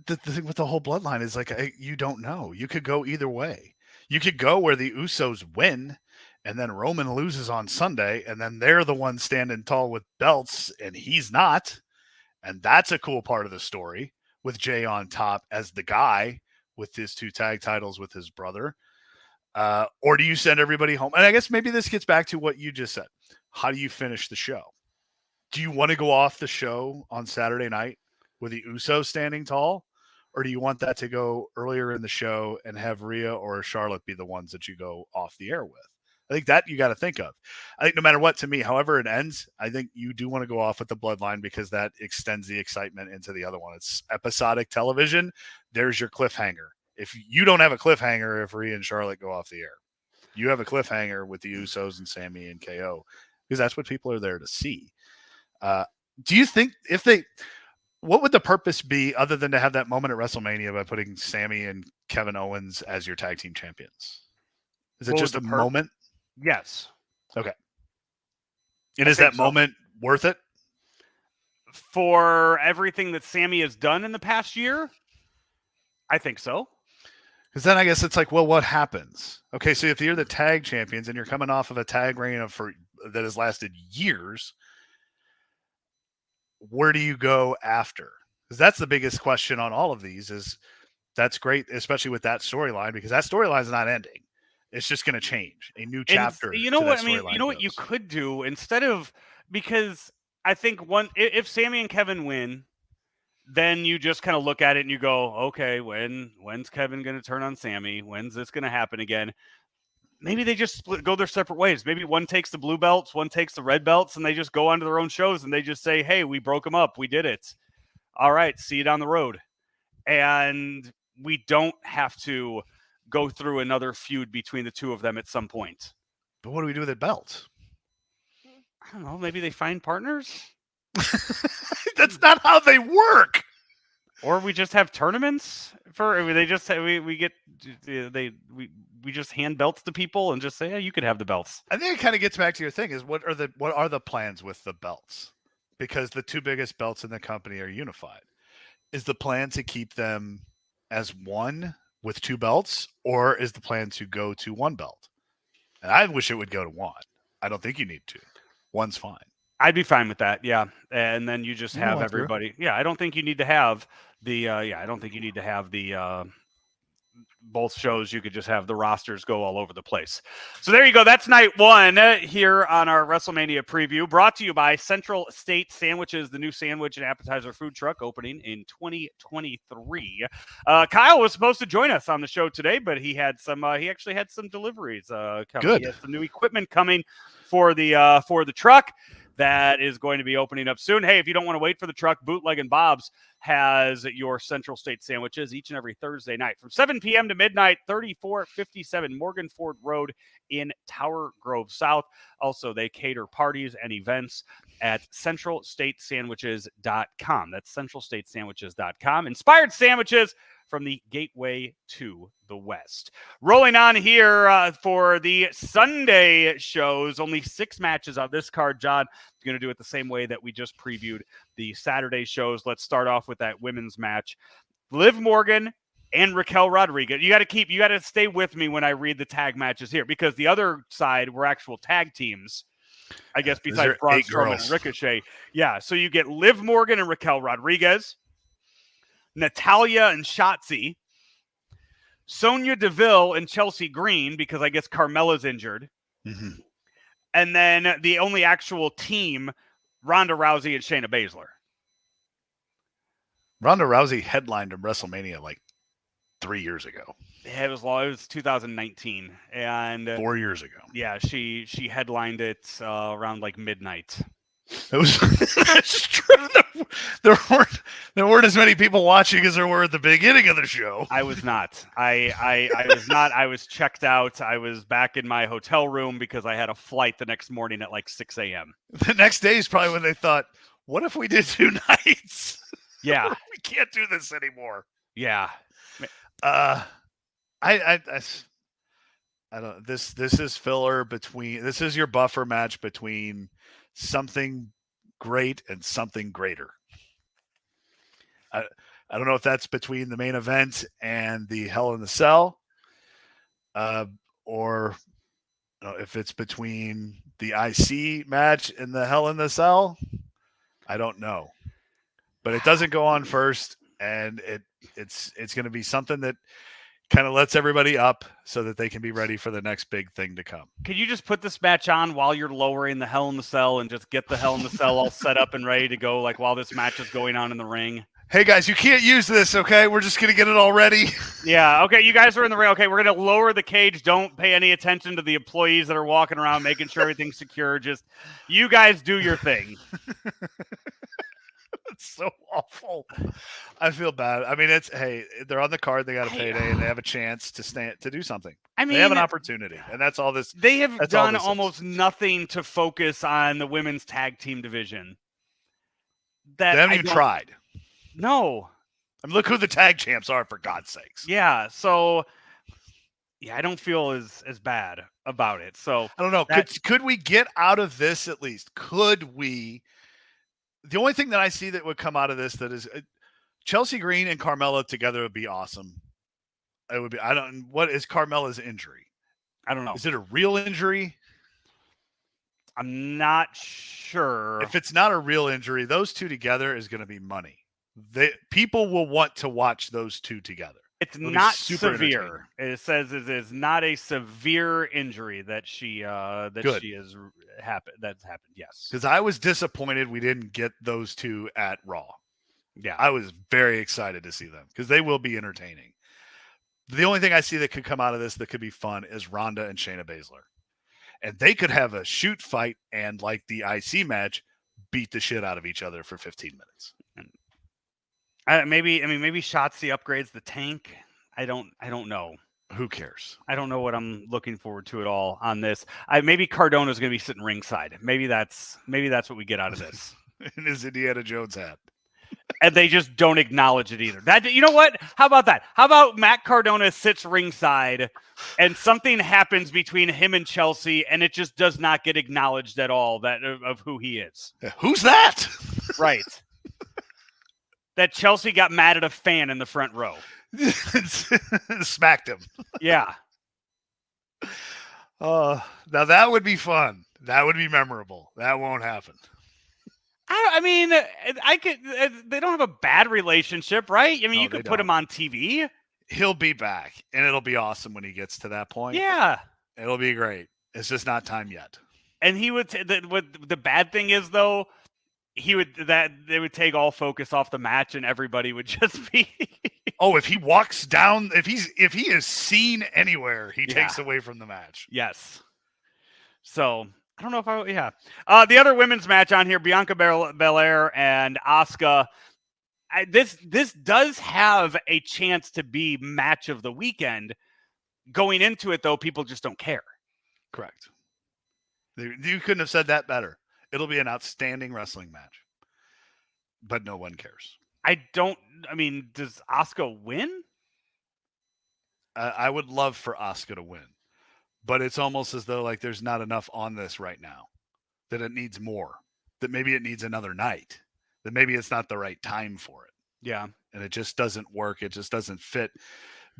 B: The thing with the whole bloodline is you don't know. You could go either way. You could go where the Usos win, and then Roman loses on Sunday, and then they're the ones standing tall with belts, and he's not. And that's a cool part of the story, with Jay on top as the guy with his 2 tag titles with his brother. Or do you send everybody home? And I guess maybe this gets back to what you just said. How do you finish the show? Do you want to go off the show on Saturday night with the Usos standing tall? Or do you want that to go earlier in the show and have Rhea or Charlotte be the ones that you go off the air with? I think that you got to think of. I think no matter what, to me, however it ends, I think you do want to go off with the bloodline, because that extends the excitement into the other one. It's episodic television. There's your cliffhanger. If you don't have a cliffhanger, if Rhea and Charlotte go off the air, you have a cliffhanger with the Usos and Sami and KO, because that's what people are there to see. Do you think what would the purpose be other than to have that moment at WrestleMania by putting Sami and Kevin Owens as your tag team champions? Is it just a moment?
A: Yes.
B: Okay. And is that moment worth it?
A: for everything that Sammy has done in the past year? I think so.
B: Because then I guess it's like, well, what happens? Okay, so if you're the tag champions and you're coming off of a tag reign that has lasted years, where do you go after? Because that's the biggest question on all of these. That's great, especially with that storyline, because that storyline is not ending. It's just going to change. A new chapter.
A: And you know what I mean? You know what
B: goes.
A: you could do instead of, because I think if Sammy and Kevin win, then you just kind of look at it and you go, okay, when's Kevin going to turn on Sammy? When's this going to happen again? Maybe they just go their separate ways. Maybe one takes the blue belts, one takes the red belts, and they just go onto their own shows and they just say, hey, we broke them up. We did it. All right, see you down the road. And we don't have to go through another feud between the two of them at some point.
B: But what do we do with the belts?
A: I don't know. Maybe they find partners?
B: That's not how they work.
A: Or we just have tournaments we just hand belts to people and just say, hey, you could have the belts.
B: I think it kind of gets back to your thing is what are the plans with the belts? Because the two biggest belts in the company are unified. Is the plan to keep them as one with two belts, or is the plan to go to one belt? And I wish it would go to one. I don't think you need to. One's fine.
A: I'd be fine with that, yeah. And then you just have everybody. Yeah, I don't think you need to have both shows. You could just have the rosters go all over the place. So there you go. That's night one here on our WrestleMania preview, brought to you by Central State Sandwiches, the new sandwich and appetizer food truck opening in 2023. Kyle was supposed to join us on the show today, but he actually had some deliveries coming.
B: Good.
A: He has some new equipment coming for the truck that is going to be opening up soon. Hey, if you don't want to wait for the truck, Bootleg and Bob's has your Central State Sandwiches each and every Thursday night from 7 p.m. to midnight, 3457 Morgan Ford Road in Tower Grove South. Also, they cater parties and events at centralstatesandwiches.com. That's centralstatesandwiches.com. Inspired sandwiches from the gateway to the West. Rolling on here for the Sunday shows. Only 6 matches on this card, John. I'm going to do it the same way that we just previewed the Saturday shows. Let's start off with that women's match. Liv Morgan and Raquel Rodriguez. You got to stay with me when I read the tag matches here, because the other side were actual tag teams, I guess, besides Braun Strowman and Ricochet. Yeah, so you get Liv Morgan and Raquel Rodriguez, Natalya and Shotzi, Sonya Deville and Chelsea Green, because I guess Carmella's injured.
B: Mm-hmm.
A: And then the only actual team, Ronda Rousey and Shayna Baszler.
B: Ronda Rousey headlined at WrestleMania like 3 years ago.
A: Yeah, it was 2019. And
B: 4 years ago.
A: Yeah, she headlined it around like midnight.
B: It was that's true. There weren't as many people watching as there were at the beginning of the show.
A: I was not. I was not. I was checked out. I was back in my hotel room because I had a flight the next morning at like 6 a.m.
B: The next day is probably when they thought, what if we did 2 nights?
A: Yeah.
B: We can't do this anymore.
A: Yeah.
B: I don't. This is filler between. This is your buffer match between something great and something greater. I don't know if that's between the main event and the Hell in the Cell, or if it's between the IC match and the Hell in the Cell. I don't know, but it doesn't go on first, and it's going to be something that kind of lets everybody up so that they can be ready for the next big thing to come.
A: Could you just put this match on while you're lowering the Hell in the Cell and just get the Hell in the Cell all set up and ready to go, like while this match is going on in the ring?
B: Hey guys, you can't use this, okay? We're just going to get it all ready.
A: Yeah, okay, you guys are in the ring. Okay, we're going to lower the cage. Don't pay any attention to the employees that are walking around making sure everything's secure. Just you guys do your thing.
B: It's so awful. I feel bad. I mean, they're on the card. They got a payday, and they have a chance to do something. I mean, they have an opportunity, and that's all this.
A: They have done almost nothing to focus on the women's tag team division.
B: They haven't even tried.
A: No.
B: I mean, look who the tag champs are, for God's sakes.
A: Yeah. So, yeah, I don't feel as bad about it. So
B: I don't know. Could we get out of this at least? Could we The only thing that I see that would come out of this that is Chelsea Green and Carmella together would be awesome. It would be. I don't. What is Carmella's injury?
A: I don't know.
B: Is it a real injury?
A: I'm not sure.
B: If it's not a real injury, those two together is going to be money. People will want to watch those two together.
A: It'll not severe. It says it is not a severe injury that she is that's happened. Yes,
B: because I was disappointed we didn't get those two at Raw.
A: Yeah,
B: I was very excited to see them because they will be entertaining. The only thing I see that could come out of this that could be fun is Ronda and Shayna Baszler. And they could have a shoot fight and, like the IC match, beat the shit out of each other for 15 minutes.
A: Maybe Shotzi upgrades the tank. I don't know.
B: Who cares?
A: I don't know what I'm looking forward to at all on this. Maybe Cardona's going to be sitting ringside. Maybe that's what we get out of this.
B: In his Indiana Jones hat.
A: And they just don't acknowledge it either. That, you know what? How about that? How about Matt Cardona sits ringside and something happens between him and Chelsea and it just does not get acknowledged at all of who he is.
B: Who's that?
A: Right. That Chelsea got mad at a fan in the front row.
B: Smacked him.
A: Yeah.
B: Now that would be fun. That would be memorable. That won't happen.
A: They don't have a bad relationship, right? I mean, you could put him on TV.
B: He'll be back, and it'll be awesome when he gets to that point.
A: Yeah.
B: It'll be great. It's just not time yet.
A: And he would, the bad thing is, though, they would take all focus off the match and everybody would just be.
B: Oh, if he walks down, if he is seen anywhere, he takes away from the match.
A: Yes. So I don't know if the other women's match on here, Bianca Belair and Asuka. This does have a chance to be match of the weekend. Going into it, though, people just don't care.
B: Correct. You couldn't have said that better. It'll be an outstanding wrestling match. But no one cares.
A: Does Asuka win?
B: I would love for Asuka to win. But it's almost as though like there's not enough on this right now, that it needs more, that maybe it needs another night, that maybe it's not the right time for it.
A: Yeah.
B: And it just doesn't work. It just doesn't fit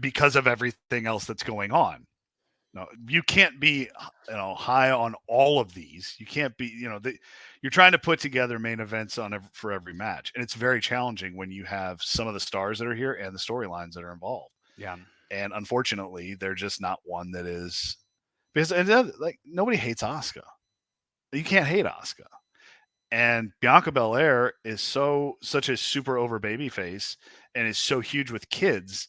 B: because of everything else that's going on. No, you can't be, high on all of these. You can't be, you're trying to put together main events for every match. And it's very challenging when you have some of the stars that are here and the storylines that are involved.
A: Yeah.
B: And unfortunately, they're just not one that is. Because nobody hates Asuka. You can't hate Asuka. And Bianca Belair is such a super over baby face and is so huge with kids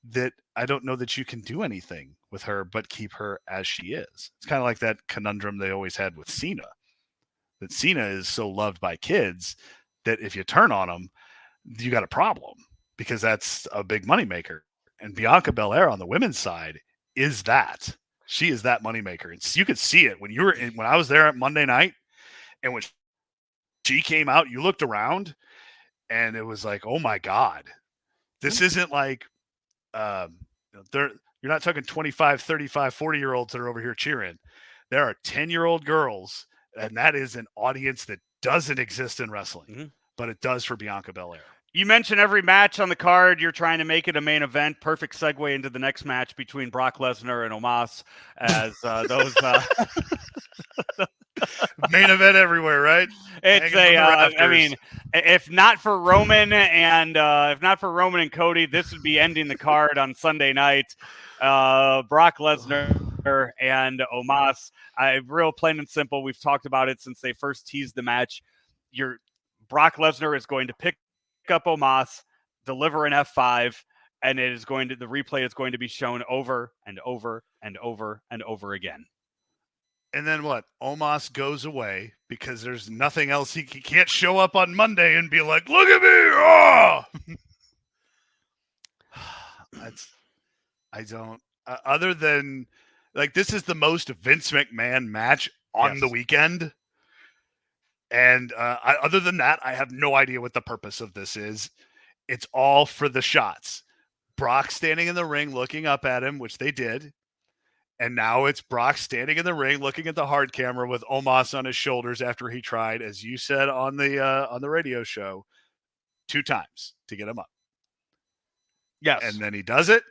B: that I don't know that you can do anything with her but keep her as she is. It's kind of like that conundrum they always had with Cena. That Cena is so loved by kids that if you turn on him, you got a problem because that's a big moneymaker. And Bianca Belair on the women's side is that. She is that moneymaker. And you could see it when I was there at Monday night, and when she came out, you looked around and it was like, oh my God, this isn't like, you're not talking 25, 35, 40-year-olds that are over here cheering. There are 10-year-old girls, and that is an audience that doesn't exist in wrestling, but it does for Bianca Belair.
A: You mentioned every match on the card. You're trying to make it a main event. Perfect segue into the next match between Brock Lesnar and Omos as those
B: main event everywhere, right?
A: It's if not for Roman and Cody, this would be ending the card on Sunday night. Brock Lesnar and Omos. Real plain and simple. We've talked about it since they first teased the match. Brock Lesnar is going to pick up Omos, deliver an F5, and the replay is going to be shown over and over and over and over again.
B: And then what? Omos goes away because there's nothing else. He can't show up on Monday and be like, look at me. Oh! Other than like, this is the most Vince McMahon match on the weekend. And other than that, I have no idea what the purpose of this is. It's all for the shots. Brock standing in the ring, looking up at him, which they did. And now it's Brock standing in the ring, looking at the hard camera with Omos on his shoulders after he tried, as you said on the radio show, 2 times to get him up.
A: Yes.
B: And then he does it.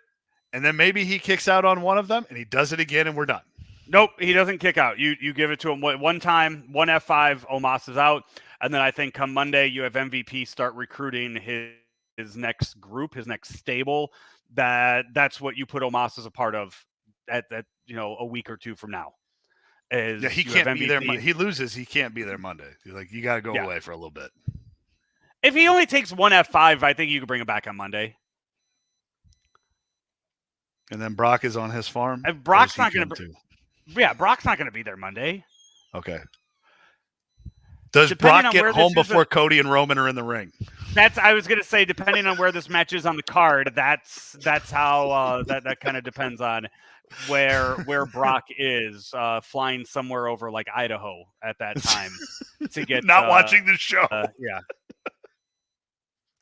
B: And then maybe he kicks out on one of them and he does it again and we're done.
A: Nope, he doesn't kick out. You give it to him one time, one F5, Omos is out. And then I think come Monday, you have MVP start recruiting his next group, his next stable. That's what you put Omos as a part of at a week or two from now.
B: He can't be there. He loses. He can't be there Monday. You got to go away for a little bit.
A: If he only takes one F5, I think you could bring him back on Monday.
B: And then Brock is on his farm.
A: And Brock's not going to. Yeah, Brock's not going to be there Monday.
B: Okay. Does Brock get home before Cody and Roman are in the ring?
A: I was going to say, depending on where this match is on the card, that's how that kind of depends on where Brock is flying somewhere over like Idaho at that time to get
B: not watching the show.
A: Yeah.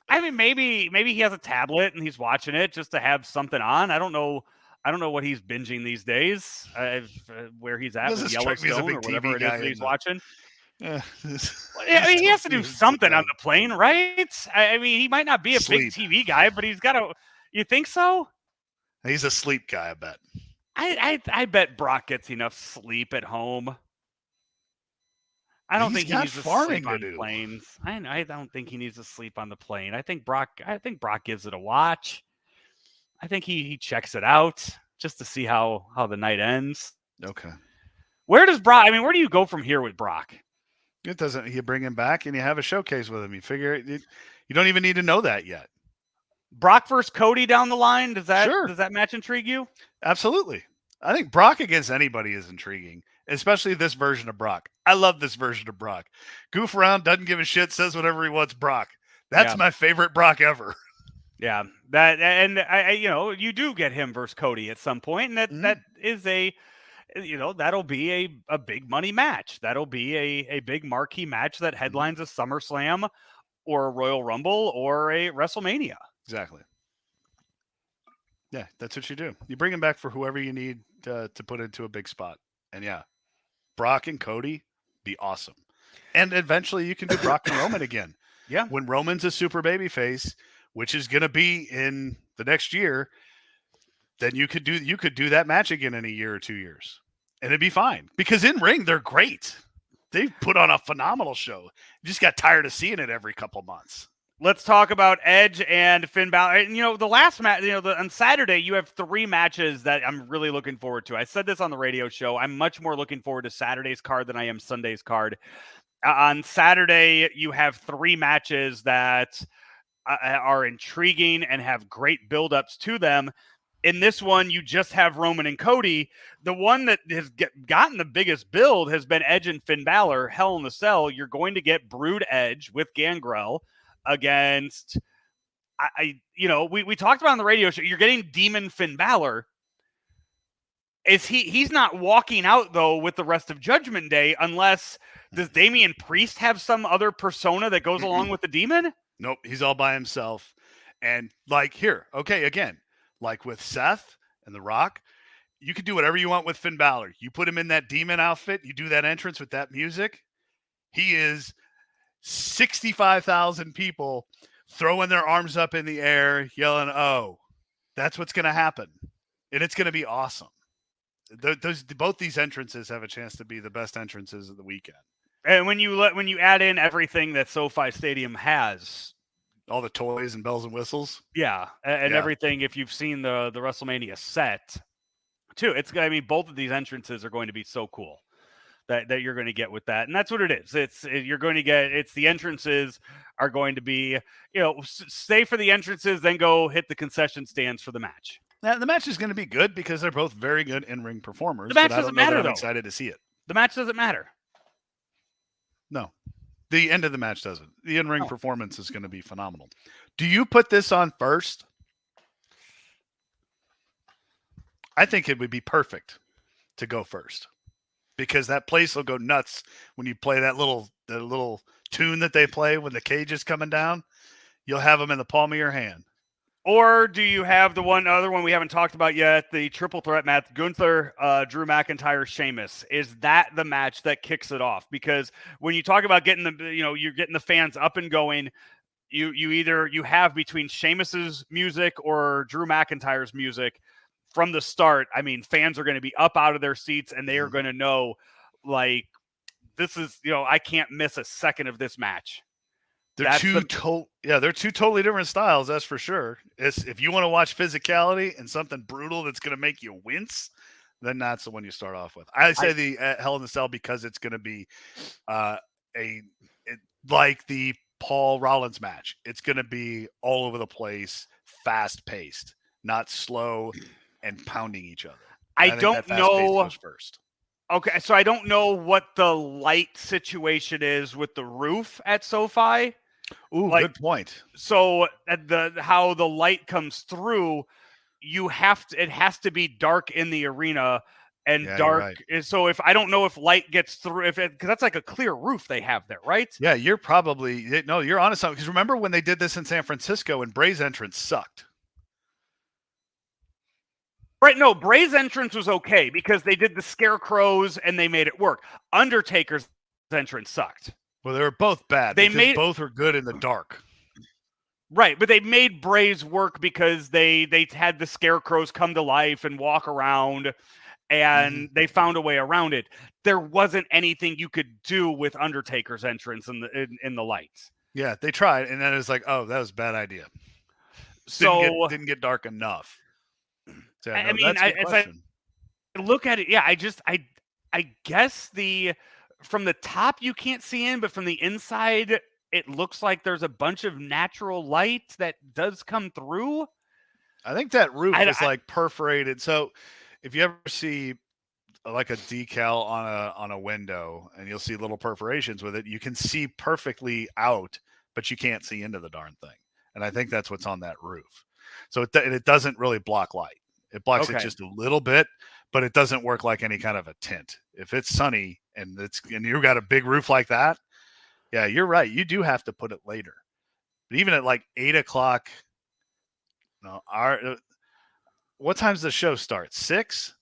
A: I mean, maybe he has a tablet and he's watching it just to have something on. I don't know what he's binging these days, where he's at with Yellowstone or whatever it is that he's watching.
B: Yeah.
A: I mean, he has to do something on the plane, right? I mean, he might not be a big TV guy, but he's got to. You think so?
B: He's a sleep guy, I bet.
A: I bet Brock gets enough sleep at home. I don't think he needs to sleep on planes. I don't think he needs to sleep on the plane. I think Brock gives it a watch. I think he checks it out just to see how the night ends.
B: Okay.
A: Where does Brock? I mean, where do you go from here with Brock?
B: It doesn't. You bring him back and you have a showcase with him. You figure you don't even need to know that yet.
A: Brock versus Cody down the line. Does that match intrigue you?
B: Absolutely. I think Brock against anybody is intriguing, especially this version of Brock. I love this version of Brock. Goof around, doesn't give a shit, says whatever he wants. Brock. That's my favorite Brock ever.
A: Yeah, you do get him versus Cody at some point, and that is that'll be a big money match. That'll be a big marquee match that headlines a SummerSlam or a Royal Rumble or a WrestleMania.
B: Exactly. Yeah, that's what you do. You bring him back for whoever you need to put into a big spot. And yeah, Brock and Cody be awesome. And eventually you can do Brock and Roman again.
A: Yeah.
B: When Roman's a super baby face, which is going to be in the next year, then you could do that match again in a year or 2 years. And it'd be fine. Because in ring, they're great. They've put on a phenomenal show. You just got tired of seeing it every couple months.
A: Let's talk about Edge and Finn Balor. And, the last match, on Saturday, you have 3 matches that I'm really looking forward to. I said this on the radio show. I'm much more looking forward to Saturday's card than I am Sunday's card. On Saturday, you have 3 matches that are intriguing and have great buildups to them. In this one, you just have Roman and Cody. The one that has gotten the biggest build has been Edge and Finn Balor. Hell in the Cell. You're going to get Brood Edge with Gangrel against, we talked about on the radio show. You're getting Demon Finn Balor. He's not walking out though with the rest of Judgment Day unless does Damian Priest have some other persona that goes along with the Demon?
B: Nope, he's all by himself. And again, like with Seth and The Rock, you can do whatever you want with Finn Balor. You put him in that demon outfit, you do that entrance with that music. He is 65,000 people throwing their arms up in the air, yelling, "Oh!" That's what's going to happen, and it's going to be awesome. Both these entrances have a chance to be the best entrances of the weekend.
A: And when you add in everything that SoFi Stadium has,
B: all the toys and bells and whistles,
A: and everything. If you've seen the WrestleMania set, too, both of these entrances are going to be so cool that you're going to get with that, and that's what it is. It's the entrances are going to be, stay for the entrances, then go hit the concession stands for the match.
B: Now, the match is going to be good because they're both very good in-ring performers.
A: The match doesn't matter, though.
B: I'm excited to see it.
A: The match doesn't matter.
B: No. The end of the match doesn't. The in-ring performance is going to be phenomenal. Do you put this on first? I think it would be perfect to go first because that place will go nuts when you play that little tune that they play when the cage is coming down. You'll have them in the palm of your hand.
A: Or do you have the other one we haven't talked about yet, the triple threat match, Gunther, Drew McIntyre, Sheamus? Is that the match that kicks it off? Because when you talk about getting you're getting the fans up and going, you either have between Sheamus's music or Drew McIntyre's music from the start. I mean, fans are going to be up out of their seats and they are going to know, like, this is, I can't miss a second of this match.
B: They're two totally different styles, that's for sure. If you want to watch physicality and something brutal that's going to make you wince, then that's the one you start off with. I say the Hell in the Cell because it's going to be like the Paul Rollins match. It's going to be all over the place, fast-paced, not slow and pounding each other.
A: I don't know.
B: Goes first.
A: Okay, so I don't know what the light situation is with the roof at SoFi.
B: Ooh, good point.
A: So how the light comes through, it has to be dark in the arena and dark. Right. So if I don't know if light gets through, because that's like a clear roof they have there, right?
B: Yeah, you're on to something. Because remember when they did this in San Francisco and Bray's entrance sucked.
A: Right, no, Bray's entrance was okay because they did the scarecrows and they made it work. Undertaker's entrance sucked.
B: Well, they were both bad. Both were good in the dark.
A: Right, but they made Bray's work because they had the scarecrows come to life and walk around, and they found a way around it. There wasn't anything you could do with Undertaker's entrance in the lights.
B: Yeah, they tried, and then it was like, oh, that was a bad idea.
A: So
B: didn't get dark enough.
A: So, I mean, as I look at it, yeah, I guess from the top you can't see in, but from the inside it looks like there's a bunch of natural light that does come through.
B: I think that roof is like perforated. So if you ever see like a decal on a window and you'll see little perforations with it, you can see perfectly out, but you can't see into the darn thing. And I think that's what's on that roof. So it doesn't really block light. It blocks it just a little bit, but it doesn't work like any kind of a tint. If it's sunny and you've got a big roof like that, yeah, you're right. You do have to put it later. But even at like 8:00, what time's the show start? 6?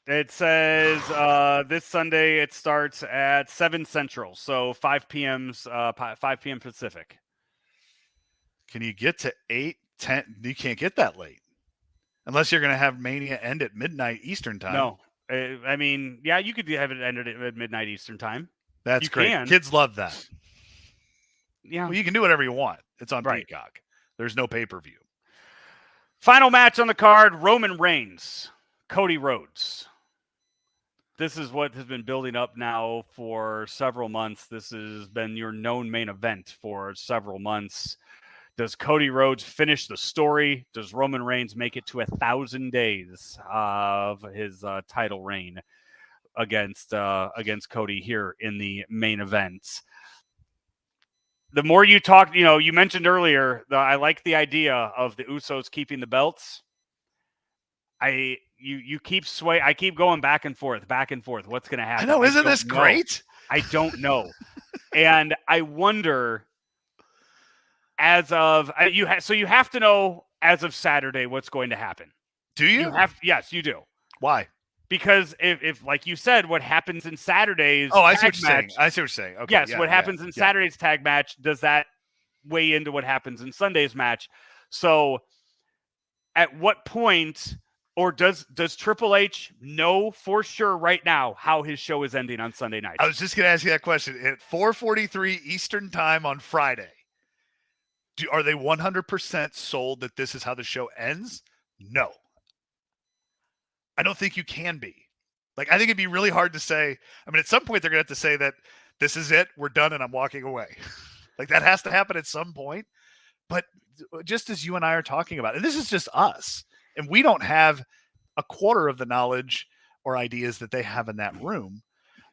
A: It says this Sunday it starts at 7 Central, so 5 p.m. Pacific.
B: Can you get to 8, 10? You can't get that late. Unless you're going to have Mania end at midnight Eastern time.
A: No. I mean, yeah, you could have it ended at midnight Eastern time.
B: That's great. Kids love that.
A: Yeah.
B: Well, you can do whatever you want. It's on Peacock. There's no pay-per-view.
A: Final match on the card, Roman Reigns, Cody Rhodes. This is what has been building up now for several months. This has been your known main event for several months. Does Cody Rhodes finish the story? Does Roman Reigns make it to 1,000 days of his title reign against Cody here in the main event? The more you talk, you mentioned earlier, I like the idea of the Usos keeping the belts. You keep sway. I keep going back and forth. What's going to happen?
B: I know. Isn't this great?
A: I don't know. And I wonder, you have to know as of Saturday what's going to happen.
B: Do you?
A: Yes, you do.
B: Why?
A: Because if like you said, what happens in Saturday's
B: I see what you're saying. Okay.
A: Yes, what happens in Saturday's tag match, does that weigh into what happens in Sunday's match? So at what point, or does Triple H know for sure right now how his show is ending on Sunday night?
B: I was just going to ask you that question. At 4:43 Eastern time on Friday, are they 100% sold that this is how the show ends? No. I don't think you can be. Like, I think it'd be really hard to say. I mean, at some point, they're going to have to say that this is it, we're done, and I'm walking away. Like, that has to happen at some point. But just as you and I are talking about, and this is just us, and we don't have a quarter of the knowledge or ideas that they have in that room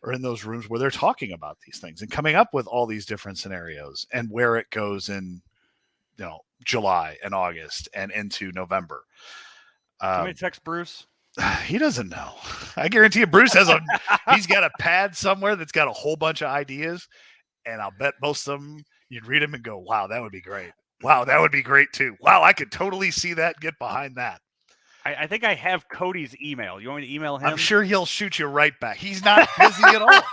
B: or in those rooms where they're talking about these things and coming up with all these different scenarios and where it goes in, July and August and into November.
A: Can we text Bruce?
B: He doesn't know. I guarantee you Bruce he's got a pad somewhere that's got a whole bunch of ideas, and I'll bet most of them you'd read them and go, wow, that would be great. Wow, that would be great too. Wow, I could totally see that. Get behind that.
A: I think I have Cody's email. You want me to email him?
B: I'm sure he'll shoot you right back. He's not busy at all.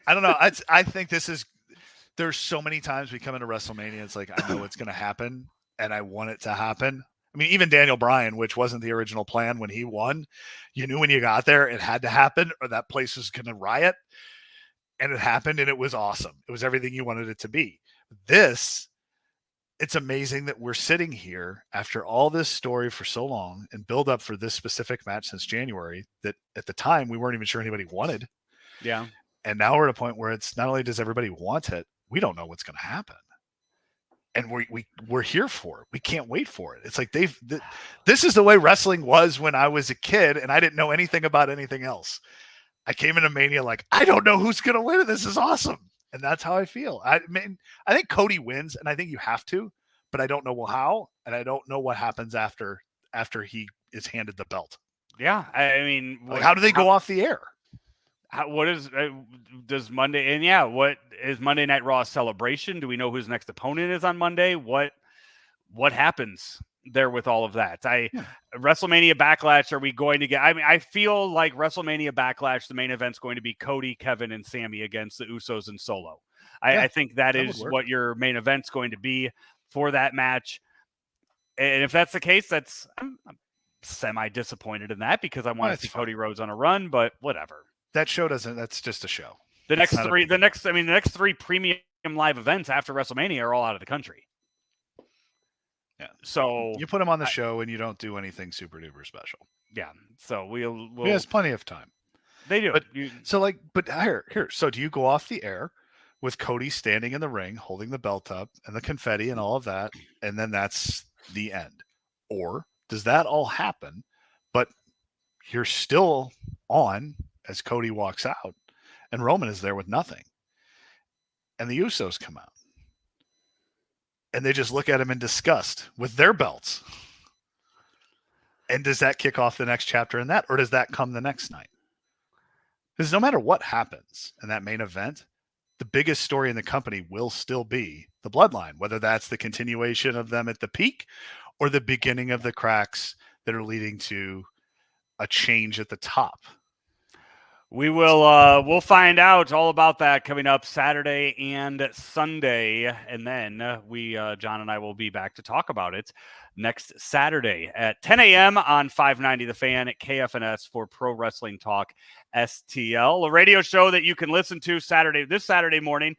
B: I don't know. I think there's so many times we come into WrestleMania, it's like, I know it's going to happen, and I want it to happen. I mean, even Daniel Bryan, which wasn't the original plan when he won, you knew when you got there it had to happen or that place was going to riot. And it happened, and it was awesome. It was everything you wanted it to be. It's amazing that we're sitting here after all this story for so long and build up for this specific match since January that at the time we weren't even sure anybody wanted.
A: Yeah.
B: And now we're at a point where it's not only does everybody want it, we don't know what's going to happen. And we're here for it. We can't wait for it. It's like this is the way wrestling was when I was a kid and I didn't know anything about anything else. I came into Mania like, I don't know who's going to win. This is awesome. And that's how I feel. I mean, I think Cody wins, and I think you have to, but I don't know how, and I don't know what happens after he is handed the belt.
A: Yeah. I mean,
B: like, how do they go off the air?
A: What is does Monday and yeah, what is Monday Night Raw celebration? Do we know who his next opponent is on Monday? What happens there with all of that? WrestleMania Backlash, are we going to get? I mean, I feel like WrestleMania Backlash, the main event's going to be Cody, Kevin, and Sami against the Usos and Solo. I think that is what your main event's going to be for that match. And if that's the case, I'm semi-disappointed in that because I want to see Cody Rhodes on a run, but whatever.
B: That show doesn't. That's just a show.
A: The next three premium live events after WrestleMania are all out of the country.
B: Yeah.
A: So
B: you put them on the show and you don't do anything super duper special.
A: Yeah. So we'll
B: he has plenty of time.
A: They do.
B: But here. So do you go off the air with Cody standing in the ring, holding the belt up and the confetti and all of that, and then that's the end? Or does that all happen, but you're still on as Cody walks out and Roman is there with nothing and the Usos come out and they just look at him in disgust with their belts? And does that kick off the next chapter in that, or does that come the next night? Because no matter what happens in that main event, the biggest story in the company will still be the bloodline, whether that's the continuation of them at the peak or the beginning of the cracks that are leading to a change at the top.
A: We will we'll find out all about that coming up Saturday and Sunday. And then John and I will be back to talk about it next Saturday at 10 a.m. on 590 The Fan at KFNS for Pro Wrestling Talk STL, a radio show that you can listen to this Saturday morning.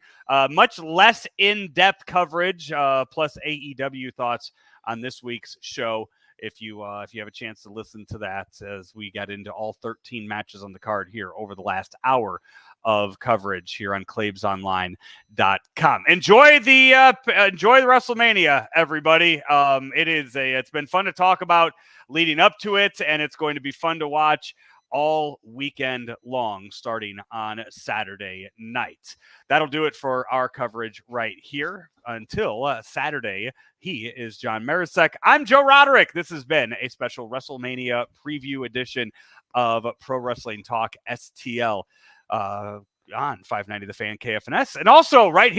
A: Much less in-depth coverage, plus AEW thoughts on this week's show. If you have a chance to listen to that, as we get into all 13 matches on the card here over the last hour of coverage here on ClaibsOnline.com. Enjoy the WrestleMania, everybody. It's been fun to talk about leading up to it, and it's going to be fun to watch all weekend long, starting on Saturday night. That'll do it for our coverage right here. Until Saturday, he is John Marecek. I'm Joe Roderick. This has been a special WrestleMania preview edition of Pro Wrestling Talk STL on 590 The Fan KFNS, and also right here